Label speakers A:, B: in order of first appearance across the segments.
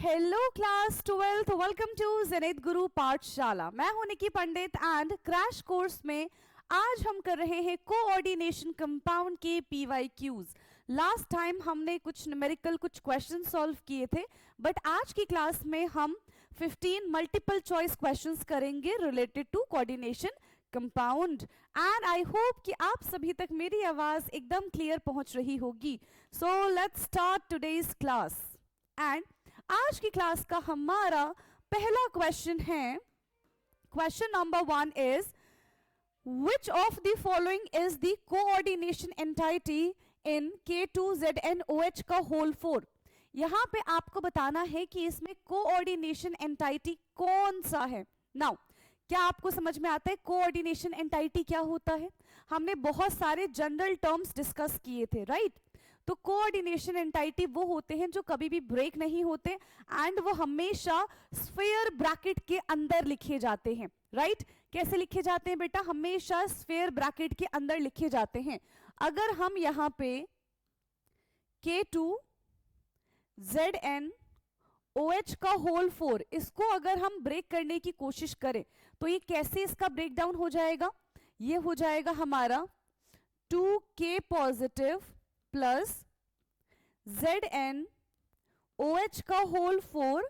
A: Hello class 12th, welcome to Zenith Guru Pathshala. मैं हूं Nikki Pandit and crash course में आज हम कर रहे हैं कोऑर्डिनेशन कंपाउंड के पीवाईक्यूज। लास्ट टाइम हमने कुछ न्यूमेरिकल कुछ क्वेश्चन सॉल्व किए थे, बट आज की क्लास में हम 15 मल्टीपल चॉइस क्वेश्चंस करेंगे related to coordination compound. And I hope कि आप सभी तक मेरी आवाज एकदम क्लियर पहुंच रही होगी। So let's start today's class. And आज की क्लास का हमारा पहला क्वेश्चन है, question number 1 is which of the following is the coordination entity in K2ZnOH का होल 4। यहां पे आपको बताना है कि इसमें कोऑर्डिनेशन एंटाइटी कौन सा है। नाउ क्या आपको समझ में आता है कोऑर्डिनेशन एंटाइटी क्या होता है? हमने बहुत सारे जनरल टर्म्स डिस्कस किए थे, राइट? तो कोऑर्डिनेशन एंटाइटी वो होते हैं जो कभी भी ब्रेक नहीं होते एंड वो हमेशा स्फीयर ब्रैकेट के अंदर लिखे जाते हैं, राइट? कैसे लिखे जाते हैं बेटा? हमेशा स्फीयर ब्रैकेट के अंदर लिखे जाते हैं। अगर हम यहां पे K2ZnOH का होल 4 इसको अगर हम ब्रेक करने की कोशिश करें तो ये कैसे इसका ब्रेकडाउन हो जाएगा? ये हो जाएगा हमारा 2K पॉजिटिव प्लस ZnOH का होल 4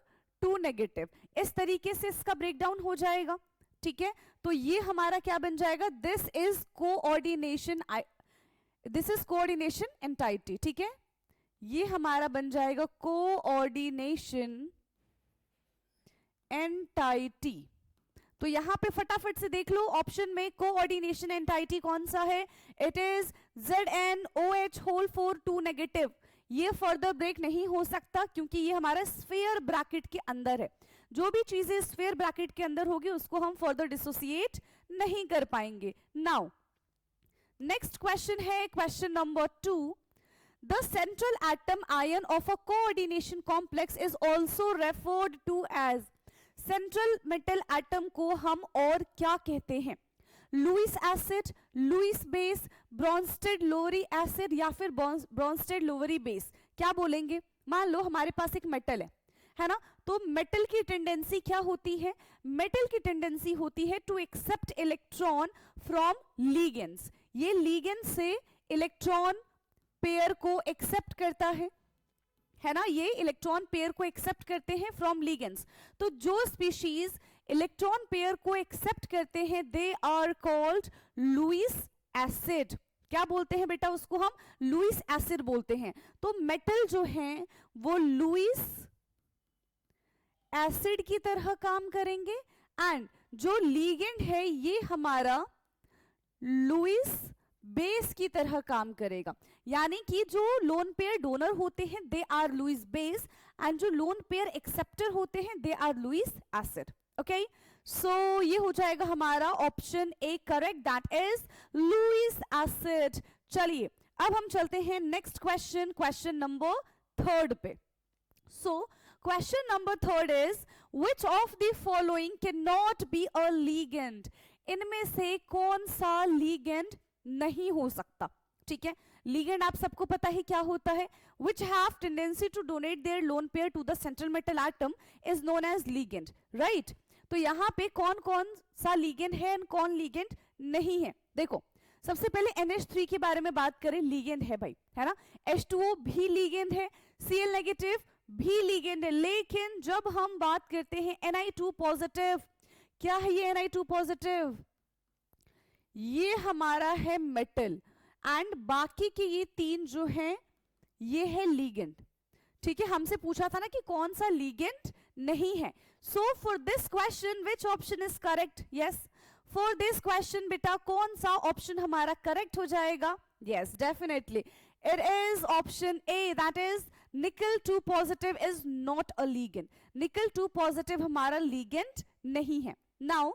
A: 2 नेगेटिव। इस तरीके से इसका ब्रेकडाउन हो जाएगा, ठीक है? तो ये हमारा क्या बन जाएगा? दिस इज कोऑर्डिनेशन एंटाइटी, ठीक है? ये हमारा बन जाएगा कोऑर्डिनेशन एंटाइटी। तो यहां पे फटाफट से देख लो ऑप्शन में कोऑर्डिनेशन एंटाइटी कौन सा है? It is ZnOH whole 4 2 negative. ये फर्दर ब्रेक नहीं हो सकता क्योंकि ये हमारा स्फीयर ब्रैकेट के अंदर है। जो भी चीजें स्फीयर ब्रैकेट के अंदर होगी उसको हम फर्दर डिसोसिएट नहीं कर पाएंगे। नाउ नेक्स्ट क्वेश्चन है question number 2। The central atom ion of a coordination complex is also referred to as। Central metal atom को हम और क्या कहते हैं? Lewis acid, Lewis base, Bronsted Lowry acid या फिर ब्रॉन्स्टेड लोवरी बेस। क्या बोलेंगे? मान लो हमारे पास एक मेटल है ना? तो मेटल की टेंडेंसी क्या होती है? मेटल की टेंडेंसी होती है to accept electron from ligands. ये लिगेंड से इलेक्ट्रॉन पेयर को एक्सेप्ट करता है ना? ये इलेक्ट्रॉन पेयर को एक्सेप्ट करते हैं फ्रॉम लिगेंड्स। तो जो स्पीशीज इलेक्ट्रॉन पेयर को एक्सेप्ट करते हैं they are called Lewis acid. क्या बोलते हैं बेटा? उसको हम लुईस एसिड बोलते हैं। तो मेटल जो है वो लुईस एसिड की तरह काम करेंगे एंड जो लिगेंड है ये हमारा लुईस बेस की तरह काम करेगा। यानी कि जो लोन पेयर डोनर होते हैं they are Lewis base and जो लोन पेयर एक्सेप्टर होते हैं they are Lewis acid. Okay, so ये हो जाएगा हमारा option A correct, that is Lewis acid. चलिए अब हम चलते हैं नेक्स्ट क्वेश्चन, क्वेश्चन नंबर 3 पे। So question number 3 is which of the following can not be a ligand. इनमें से कौन सा लीगेंड नहीं हो सकता? ठीक है, लीगेंड आप सबको पता है क्या होता है? Which have tendency to donate their lone pair to the central metal atom is known as ligand, right? तो यहां पे कौन कौन सा लीगेंड है एंड कौन लीगेंड नहीं है? देखो सबसे पहले NH3 के बारे में बात करें, लीगेंड है भाई, है ना? H2O भी लीगेंड है, Cl नेगेटिव भी लीगेंड है। लेकिन जब हम बात करते हैं Ni2 पॉजिटिव, क्या है ये Ni2 पॉजिटिव? ये हमारा है मेटल एंड बाकी के ये 3 जो हैं ये है लीगेंड। ठीक है, हमसे पूछा था ना कि कौन सा लीगेंड नहीं है। So for this question which option is correct? Yes, for this question बेटा कौन सा ऑप्शन हमारा करेक्ट हो जाएगा? Yes, definitely it is option A, that is निकल 2 positive is not a ligand. निकल 2 पॉजिटिव हमारा लीगेंड नहीं है। नाउ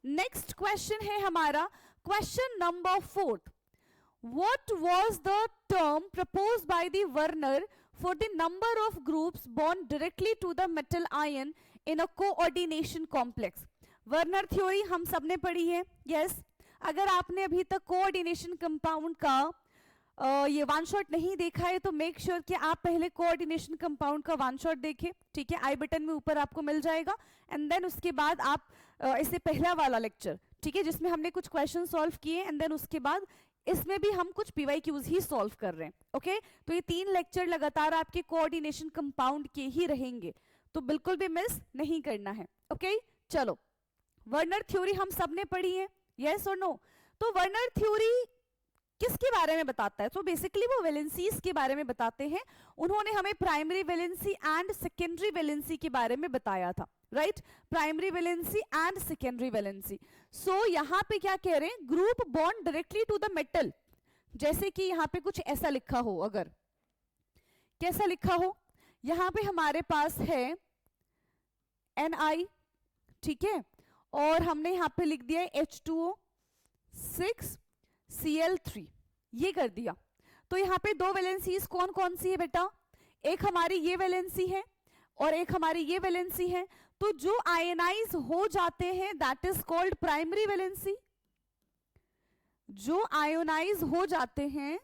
A: नेक्स्ट क्वेश्चन है हमारा question number 4। What was the term proposed by the Werner for the number of groups bound directly to the metal ion in a coordination complex? Werner theory हम सबने पढ़ी है, yes. अगर आपने अभी तक कोऑर्डिनेशन कंपाउंड का ये वन शॉट नहीं देखा है तो मेक श्योर कि आप पहले कोऑर्डिनेशन कंपाउंड का वन शॉट देखें, ठीक है, आई बटन में ऊपर आपको मिल जाएगा। एंड देन उसके बाद आप इससे पहला वाला लेक्चर, ठीक है, जिसमें हमने कुछ क्वेश्चन सॉल्व किए, एंड देन उसके बाद इसमें भी हम कुछ पीवाईक्यूज ही सॉल्व कर रहे हैं। ओके, तो ये 3 लेक्चर लगातार आपके कोऑर्डिनेशन कंपाउंड के ही रहेंगे, तो बिल्कुल भी मिस नहीं करना है। ओके, चलो, वर्नर थ्योरी हम सब ने पढ़ी है, यस और नो? तो वर्नर थ्योरी किसके बारे में बताता है? तो बेसिकली वो वैलेंसीज के बारे में बताते हैं। उन्होंने हमें primary valency and secondary valency के बारे में बताया था, right? Primary valency and secondary valency. So यहाँ पे क्या कह रहे हैं? Group bond directly to the metal, जैसे कि यहाँ पे कुछ ऐसा लिखा हो, अगर कैसा लिखा हो, यहाँ पे हमारे पास है Ni, ठीक है, और हमने यहाँ पे लिख दिया है H2O 6Cl3, ये कर दिया। तो यहाँ पे 2 वैलेंसीज कौन कौन सी है बेटा? एक हमारी ये वैलेंसी है और एक हमारी ये वैलेंसी है। तो जो आयनाइज हो जाते हैं that is called primary valency. जो आयोनाइज हो जाते हैं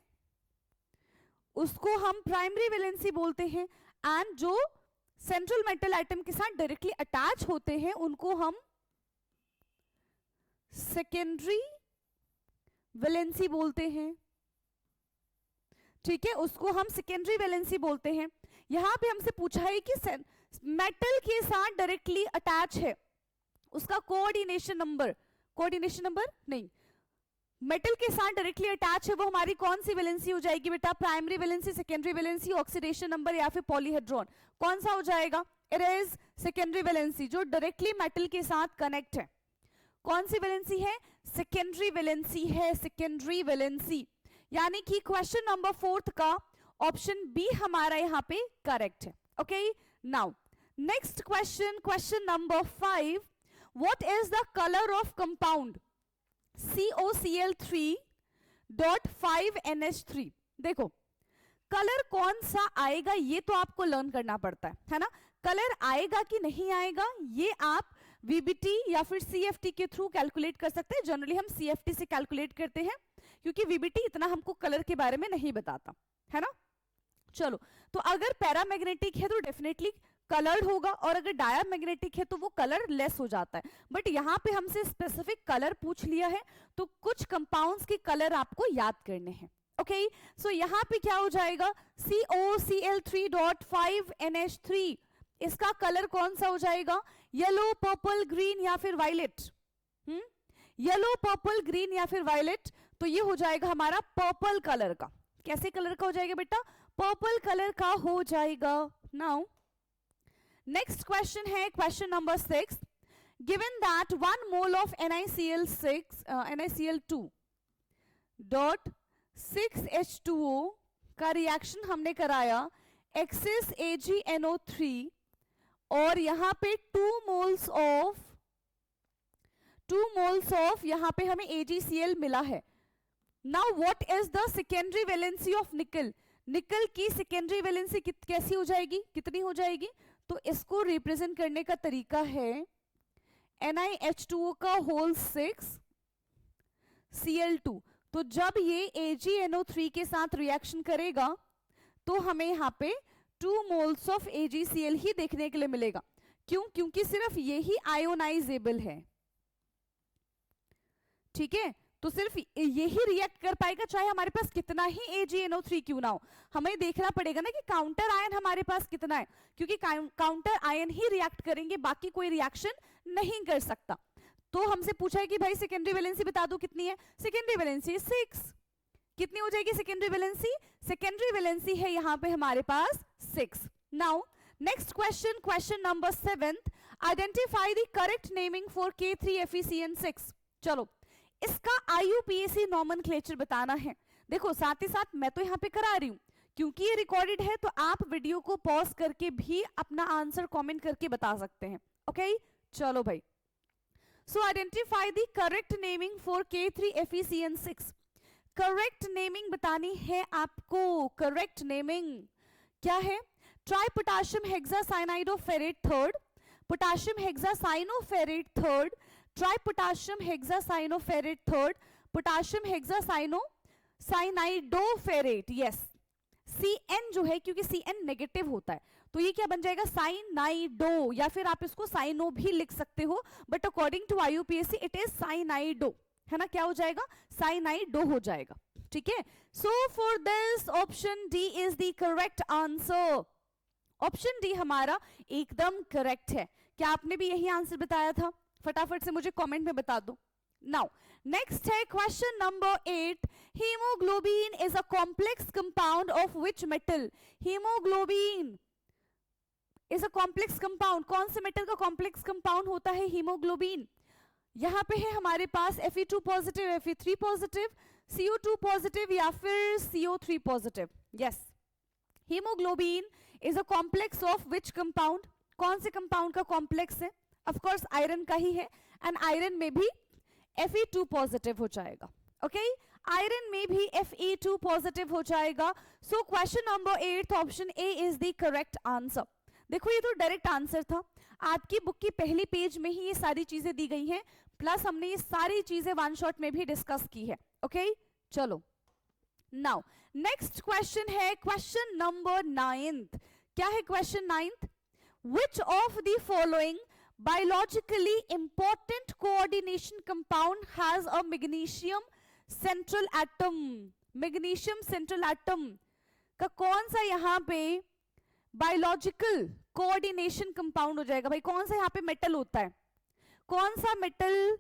A: उसको हम प्राइमरी वैलेंसी बोलते हैं, एंड जो सेंट्रल मेटल आइटम के साथ डायरेक्टली अटैच होते हैं उनको हम सेकेंडरी वैलेंसी बोलते हैं, ठीक है, उसको हम सेकेंडरी वैलेंसी बोलते हैं। यहां पे हमसे पूछा है कि मेटल के साथ डायरेक्टली अटैच है, उसका कोऑर्डिनेशन नंबर नहीं, मेटल के साथ डायरेक्टली अटैच है, वो हमारी कौन सी वैलेंसी हो जाएगी बेटा? Primary valency, secondary valency, oxidation number या फिर पॉलीहेड्रॉन, कौन सा हो जाएगा? इट इज सेकेंडरी वैलेंसी, जो डायरेक्टली मेटल के साथ कनेक्ट है। कौन सी वैलेंसी है? सेकेंडरी वैलेंसी है, सेकेंडरी वैलेंसी। यानी कि क्वेश्चन नंबर 4 का ऑप्शन बी हमारा यहाँ पे करेक्ट है। Okay, now next question, question number 5, what is the colour of compound COCl3.5NH3? देखो, कलर कौन सा आएगा ये तो आपको लर्न करना पड़ता है ना? कलर आएगा कि नहीं आएगा ये आप VBT या फिर CFT के थ्रू कैलकुलेट कर सकते हैं। जनरली हम CFT से कैलकुलेट करते हैं क्योंकि VBT इतना हमको कलर के बारे में नहीं बताता, है ना? चलो, तो अगर पैरामैग्नेटिक है तो डेफिनेटली कलर्ड होगा, और अगर डायामैग्नेटिक है तो वो कलर लेस हो जाता है। बट यहाँ पे हमसे स्पेसिफिक कलर पूछ लिया है तो कुछ कंपाउंड्स के कलर आपको याद करने हैं। ओके, सो यहाँ पे क्या हो जाएगा? COCl3.5NH3, इसका कलर कौन सा हो जाएगा? येलो, पर्पल, ग्रीन या फिर वायलेट? येलो, पर्पल, ग्रीन या फिर वायलेट, तो ये हो जाएगा हमारा पर्पल कलर का। कैसे कलर का हो जाएगा बेटा? पर्पल कलर का हो जाएगा। नाउ नेक्स्ट क्वेश्चन है question number 6, given that 1 mole of NiCl6.6H2O का रिएक्शन हमने कराया एक्सेस AgNO3 और यहां पे 2 मोल्स ऑफ यहां पे हमें AgCl मिला है। Now what is the secondary valency of निकल? निकल की सेकेंडरी वैलेंसी कैसी हो जाएगी, कितनी हो जाएगी? तो इसको रिप्रेजेंट करने का तरीका है NiH2O का होल 6Cl2। तो जब ये AgNO3 के साथ रिएक्शन करेगा तो हमें यहाँ पे 2 मोल्स ऑफ AgCl ही देखने के लिए मिलेगा। क्यों? क्योंकि सिर्फ ये ही आयोनाइजेबल है, ठीक है, तो सिर्फ यही रिएक्ट कर पाएगा, चाहे हमारे पास कितना ही AgNO3 क्यों ना हो। हमें देखना पड़ेगा ना कि काउंटर आयन हमारे पास कितना है, क्योंकि काउंटर आयन ही रिएक्ट करेंगे, बाकी कोई रिएक्शन नहीं कर सकता। तो हमसे पूछा है कि भाई सेकेंडरी वैलेंसी बता दो कितनी है? Secondary valency 6। कितनी हो जाएगी सेकेंडरी वैलेंसी? सेकेंडरी वैलेंसी है यहाँ पे हमारे पास 6। Now next question, question number 7, identify the correct naming for K3FeCN6। चलो, इसका IUPAC नॉमेनक्लेचर बताना है। देखो, साथ ही साथ मैं तो यहाँ पे करा रही हूँ क्योंकि ये रिकॉर्डेड है, तो आप वीडियो को पॉज करके भी अपना आंसर कमेंट करके बता सकते हैं। ओके, चलो भाई, so identify the correct naming for K3FeCN6। Correct naming बतानी है आपको। करेक्ट नेमिंग क्या है? Tri potassium hexacyanidoferrate third, potassium hexacyanoferrate third, tri potassium hexacyanoferrate third, potassium hexacyano cyanidoferrate, yes. Cn जो है, क्योंकि Cn नेगेटिव होता है, तो ये क्या बन जाएगा, साइनाइडो, या फिर आप इसको साइनो भी लिख सकते हो, but according to IUPAC it is cyanido, है ना, क्या हो जाएगा, साइनाइडो हो जाएगा, ठीक है। So for this option D is the correct answer. Option D हमारा एकदम करेक्ट है। क्या आपने भी यही आंसर बताया था? फटाफट से मुझे कमेंट में बता दो। नाउ नेक्स्ट है question number 8, haemoglobin is a complex compound of which metal? Haemoglobin is a complex compound, कौन से मेटल का कॉम्प्लेक्स कंपाउंड होता है हीमोग्लोबिन? यहां पे है हमारे पास Fe2 positive, Fe3 positive, CO2 positive या फिर CO3 positive. Yes, haemoglobin is a complex of which compound? कौन से कंपाउंड का कॉम्प्लेक्स है? ऑफ कोर्स आयरन का ही है, एंड आयरन में भी Fe2 पॉजिटिव हो जाएगा, ओके, आयरन में भी Fe2 पॉजिटिव हो जाएगा। So question number 8 option A is the correct answer. देखो ये तो डायरेक्ट आंसर था, आपकी बुक की पहली पेज में ही ये सारी चीजें दी गई हैं, प्लस हमने ये सारी चीजें वन शॉट में भी डिस्कस की है, ओके। चलो नाउ नेक्स्ट क्वेश्चन है क्वेश्चन नंबर 9। क्या है question 9? Which of the following biologically important coordination compound has a magnesium central atom? magnesium central atom का कौन सा यहाँ पे बायोलॉजिकल कोऑर्डिनेशन कंपाउंड हो जाएगा? भाई कौन सा यहाँ पे मेटल होता है, कौन सा मेटल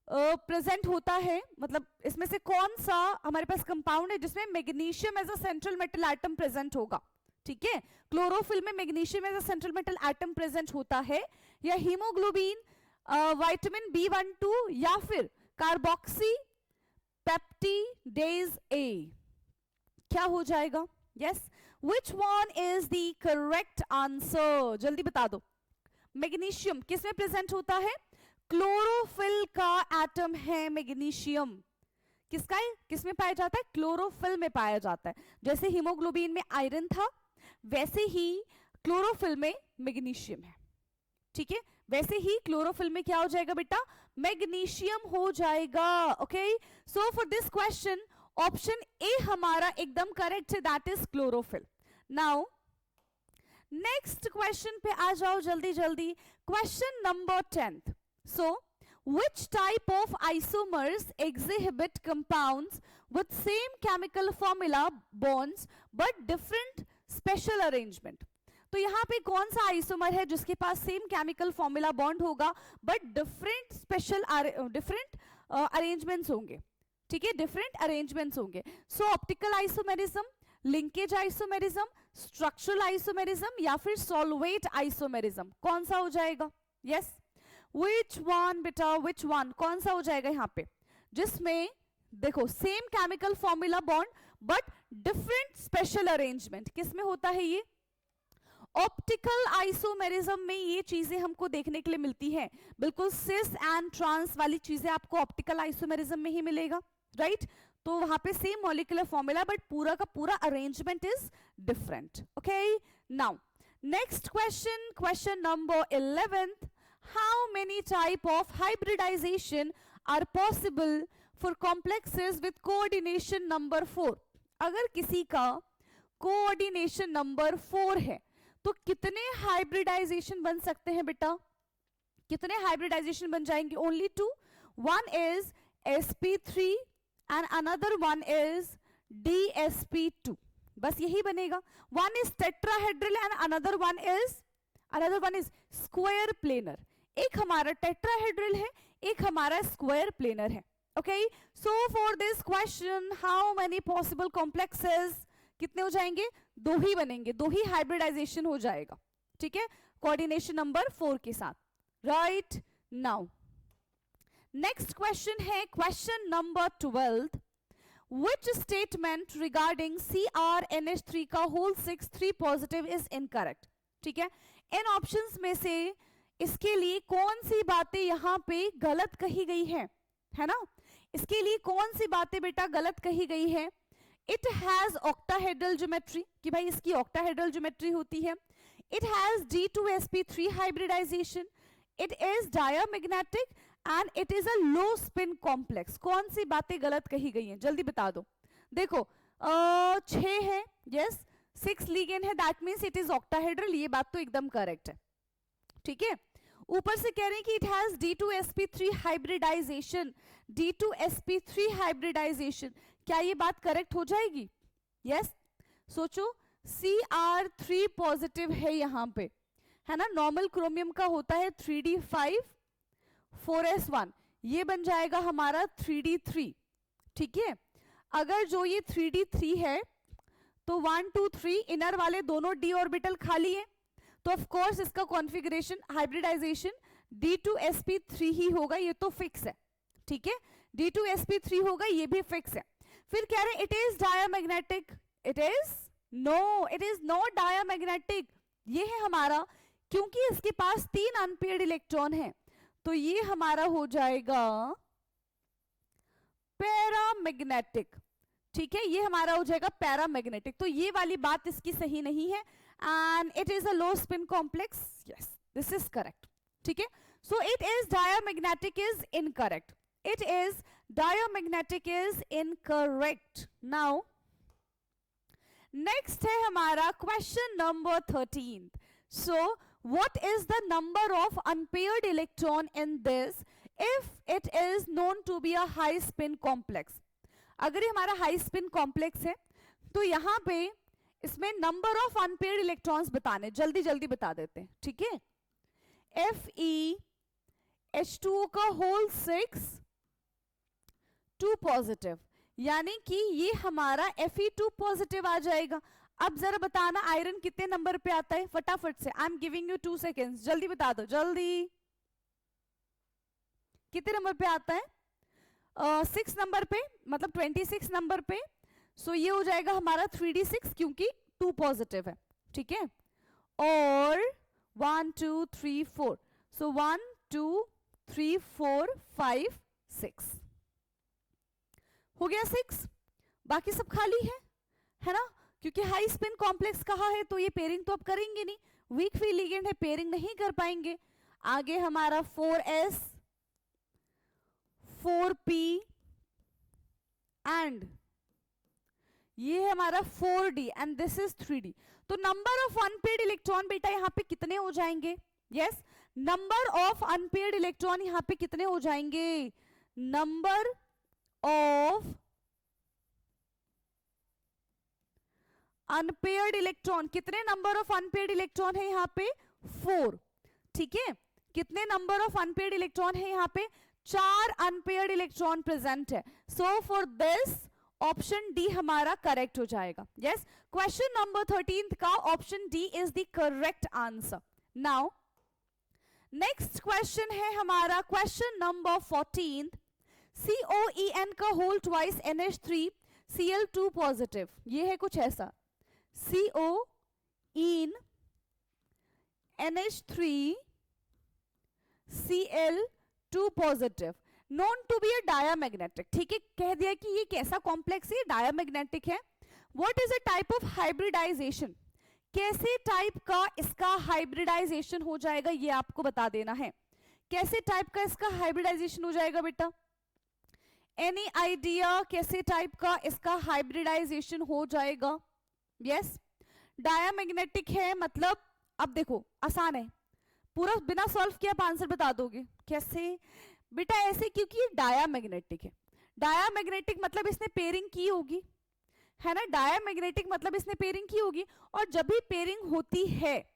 A: प्रेजेंट होता है, मतलब इसमें से कौन सा हमारे पास कंपाउंड है जिसमें magnesium as a central metal atom present होगा? ठीक है, क्लोरोफिल में magnesium as a central metal atom present होता है, या हीमोग्लोबिन, विटामिन B12 या फिर कार्बोक्सी पेप्टिडेज ए? क्या हो जाएगा? Yes, which one is the correct answer? जल्दी बता दो। मैग्नीशियम किस में प्रेजेंट होता है? क्लोरोफिल का एटम है मैग्नीशियम। किसका है? किस में पाया जाता है? क्लोरोफिल में पाया जाता है। जैसे हीमोग्लोबिन में आयरन था, वैसे ही क्लोरोफिल में मैग्नीशियम है, ठीक है, वैसे ही क्लोरोफिल में क्या हो जाएगा बेटा? मैग्नीशियम हो जाएगा, okay. So for this question option A हमारा एकदम करेक्ट है, that is chlorophyll. Now next question पे आ जाओ जल्दी जल्दी, question number 10। So which type of isomers exhibit compounds with same chemical formula bonds but different special arrangement? तो यहाँ पे कौन सा आइसोमर है जिसके पास सेम केमिकल फॉर्मूला बॉन्ड होगा but different special different arrangements होंगे? ठीक है, डिफरेंट अरेंजमेंट्स होंगे। So optical isomerism, linkage isomerism, structural isomerism या फिर सॉल्वेट आइसोमेरिज्म, कौन सा हो जाएगा? यस, विच वन बेटा, विच वन, कौन सा हो जाएगा यहाँ पे जिसमें देखो same chemical formula bond but different special arrangement? किस में होता है ये? ऑप्टिकल आइसोमेरिज्म में ये चीजें हमको देखने के लिए मिलती है, बिल्कुल सिस एंड ट्रांस वाली चीजें आपको ऑप्टिकल आइसोमेरिज्म में ही मिलेगा, राइट? तो वहां पे सेम मॉलिक्यूलर फॉर्मूला बट पूरा का पूरा arrangement is different, okay. Now next question, question number 11। How many type of hybridization are possible for complexes with coordination number 4? अगर किसी का coordination number 4 है तो कितने hybridization बन सकते हैं बेटा? कितने hybridization बन जाएंगे? Only 2. One is sp3 and another one is dsp2. बस यही बनेगा। One is tetrahedral and another one is square planar. एक हमारा टेट्राहेड्रल है, एक हमारा स्क्वायर प्लेनर है, okay. So for this question how many possible complexes, कितने हो जाएंगे? 2 ही बनेंगे, 2 ही हाइब्रिडाइजेशन हो जाएगा, ठीक है, कोऑर्डिनेशन नंबर 4 के साथ, राइट? नाउ नेक्स्ट क्वेश्चन है question number 12। Which statement regarding CrNH3 का whole 6 3 पॉजिटिव इज इनकरेक्ट? ठीक है, इन ऑप्शंस में से इसके लिए कौन सी बातें यहाँ पे गलत कही गई है ना? इसके लिए कौन सी बातें बेटा गलत कही गई है? इट हैज ऑक्टाहेड्रल ज्योमेट्री, कि भाई इसकी ऑक्टाहेड्रल ज्योमेट्री होती है। It has D2sp3 hybridization, it is diamagnetic and it is a low spin complex. कौन सी बातें गलत कही गई हैं? जल्दी बता दो। देखो 6 है, यस 6 लिगेंड है, that means it is octahedral, ये बात तो एकदम करेक्ट है, ठीक है। ऊपर से कह रहे हैं कि it has D2sp3 hybridisation, D2sp3 hybridisation, क्या ये बात करेक्ट हो जाएगी? यस सोचो Cr3 पॉजिटिव है यहां पे, है ना, नॉर्मल क्रोमियम का होता है 3d5 4s1, ये बन जाएगा हमारा 3d3, ठीक है। अगर जो ये 3d3 है तो 1 2 3 इनर वाले दोनों d ऑर्बिटल खाली है, तो ऑफ कोर्स इसका कॉन्फ़िगरेशन हाइब्रिडाइजेशन D2sp3 ही होगा, ये तो फिक्स है, ठीक है, D2sp3 होगा, ये भी फिक्स है। फिर कह रहे it is diamagnetic, it is no, it is not diamagnetic, ये है हमारा, क्योंकि इसके पास 3 अनपेयर्ड इलेक्ट्रॉन है, तो ये हमारा हो जाएगा पैरामैग्नेटिक, ठीक है, ये हमारा हो जाएगा पैरामैग्नेटिक, तो ये वाली बात इसकी सही नहीं है, and it is a low spin complex, yes this is correct, ठीक है। so it is diamagnetic is incorrect, it is diamagnetic is incorrect। now next है हमारा question number 13, so what is the number of unpaired electron in this if it is known to be a high spin complex? अगर ये हमारा high spin complex है तो यहां पे इसमें नंबर ऑफ अनपेयर्ड इलेक्ट्रॉन्स बताने, जल्दी जल्दी बता देते हैं, ठीक है। FeH2O का होल 6 2 पॉजिटिव, यानी कि ये हमारा Fe2 पॉजिटिव आ जाएगा। अब जरा बताना आयरन कितने नंबर पे आता है, फटाफट से, I am giving you 2 seconds, जल्दी बता दो, जल्दी कितने नंबर पे आता है? 6 नंबर पे, मतलब 26 नंबर पे, सो ये हो जाएगा हमारा 3d6 क्योंकि 2 पॉजिटिव है, ठीक है। और 1 2 3 4, सो 1 2 3 4 5 6 हो गया 6, बाकी सब खाली है ना, क्योंकि हाई स्पिन कॉम्प्लेक्स कहा है तो ये पेयरिंग तो अब करेंगे नहीं, वीक फ्री लिगेंड है, पेयरिंग नहीं कर पाएंगे। आगे हमारा 4s 4p एंड ये है हमारा 4d and this is 3d, तो नंबर ऑफ अनपेयर्ड इलेक्ट्रॉन बेटा यहां पे कितने हो जाएंगे? Yes, number of unpaired electron यहां पे कितने हो जाएंगे? नंबर ऑफ अनपेयर्ड इलेक्ट्रॉन, कितने नंबर ऑफ अनपेयर्ड इलेक्ट्रॉन है यहां पे? 4, ठीक है। कितने नंबर ऑफ अनपेयर्ड इलेक्ट्रॉन है यहां पे? 4 अनपेयर्ड इलेक्ट्रॉन प्रेजेंट है, so for this option D हमारा करेक्ट हो जाएगा। यस, क्वेश्चन नंबर 13 का option D is the correct answer. Now next question है हमारा क्वेश्चन नंबर 14, COEN का whole twice NH3 Cl2 positive, ये है कुछ ऐसा, COEN NH3 Cl2 positive known to be a diamagnetic, ठीक है, कह दिया कि ये कैसा कॉम्प्लेक्स है, डायामैग्नेटिक है। What is a type of hybridization, कैसे टाइप का इसका हाइब्रिडाइजेशन हो जाएगा ये आपको बता देना है, कैसे टाइप का इसका हाइब्रिडाइजेशन हो जाएगा बेटा? एनी आइडिया कैसे टाइप का इसका हाइब्रिडाइजेशन हो जाएगा? यस, डायामैग्नेटिक है, मतलब अब देखो आसान है, पूरा बिना सॉल्व किए आप आंसर बता दोगे, कैसे बेटा? ऐसे, क्योंकि ये डायामैग्नेटिक है, डायामैग्नेटिक मतलब इसने पेयरिंग की होगी, है ना, डायामैग्नेटिक मतलब इसने पेयरिंग की होगी, और जब भी पेयरिंग होती है,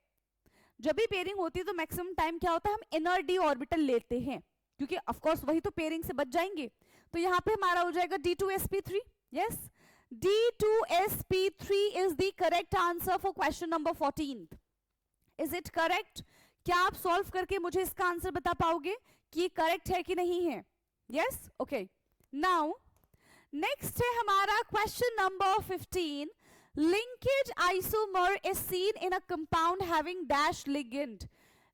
A: जब भी पेयरिंग होती है तो मैक्सिमम टाइम क्या होता है, हम इनर डी ऑर्बिटल लेते हैं, क्योंकि ऑफ कोर्स वही तो पेयरिंग से बच जाएंगे, तो यहाँ पे हमारा हो जाएगा D2sp3। Yes, D2sp3 is the correct answer for question number 14। Is it correct? क्या आप सॉल्व करके मुझे इसका आंसर बता पाओगे कि करेक्ट है कि नहीं है? Yes, okay. नाउ नेक्स्ट है हमारा question number 15, linkage isomer is seen in a compound having dash ligand.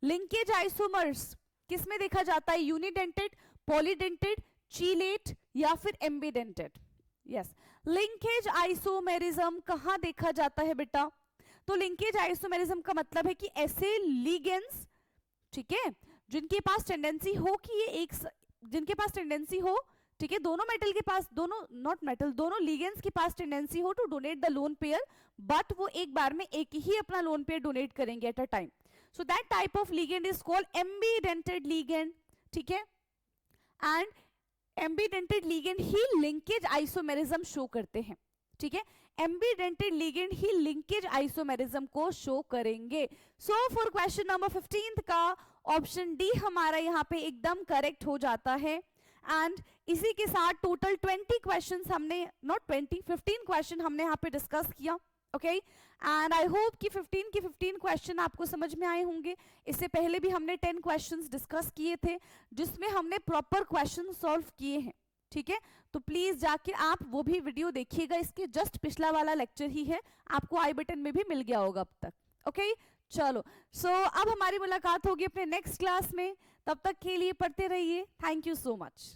A: Linkage isomers किस में देखा जाता है? यूनिडेंटेड, पॉलीडेंटेड, चीलेट या फिर एम्बीडेंटेड? यस, लिंकेज आइसोमेरिज्म कहां देखा जाता है बेटा? तो लिंकेज आइसोमेरिज्म का मतलब है कि ऐसे लिगेंड्स, ठीक है, जिनके पास टेंडेंसी हो कि ये एक, जिनके पास टेंडेंसी हो ठीक है, दोनों मेटल के पास, दोनों नॉट मेटल, दोनों लिगेंड्स के पास टेंडेंसी हो to donate the lone pair, but वो एक बार में एक ही अपना लोन पेयर डोनेट करेंगे at a time, so that type of ligand is called ambidentate ligand, ठीक है। एंड एम्बीडेंटेड लिगेंड ही लिंकेज आइसोमेरिज्म शो करते हैं, ठीक है, एम्बीडेंटेड लिगेंड ही लिंकेज आइसोमेरिज्म को शो करेंगे। सो फॉर क्वेश्चन नंबर 15 का ऑप्शन डी हमारा यहाँ पे एकदम करेक्ट हो जाता है। एंड इसी के साथ टोटल 20 क्वेश्चंस हमने, नॉट 20, 15 क्वेश्चन हमने यहाँ पे डिस्कस किया, ओके। एंड आई होप कि 15 के 15 क्वेश्चन आपको समझ में आए होंगे। इससे पहले भी हमने 10 क्वेश्चंस डिस्कस किए थे जिसमें हमने प्रॉपर क्वेश्चन सॉल्व किए हैं, ठीक है। तो प्लीज जाके आप वो भी वीडियो देखिएगा, इसके जस्ट पिछला वाला लेक्चर ही है, आपको आई बटन में भी मिल गया होगा अब तक, ओके। चलो, सो अब हमारी मुलाकात होगी अपने नेक्स्ट क्लास में, तब तक के लिए पढ़ते रहिए। Thank you so much.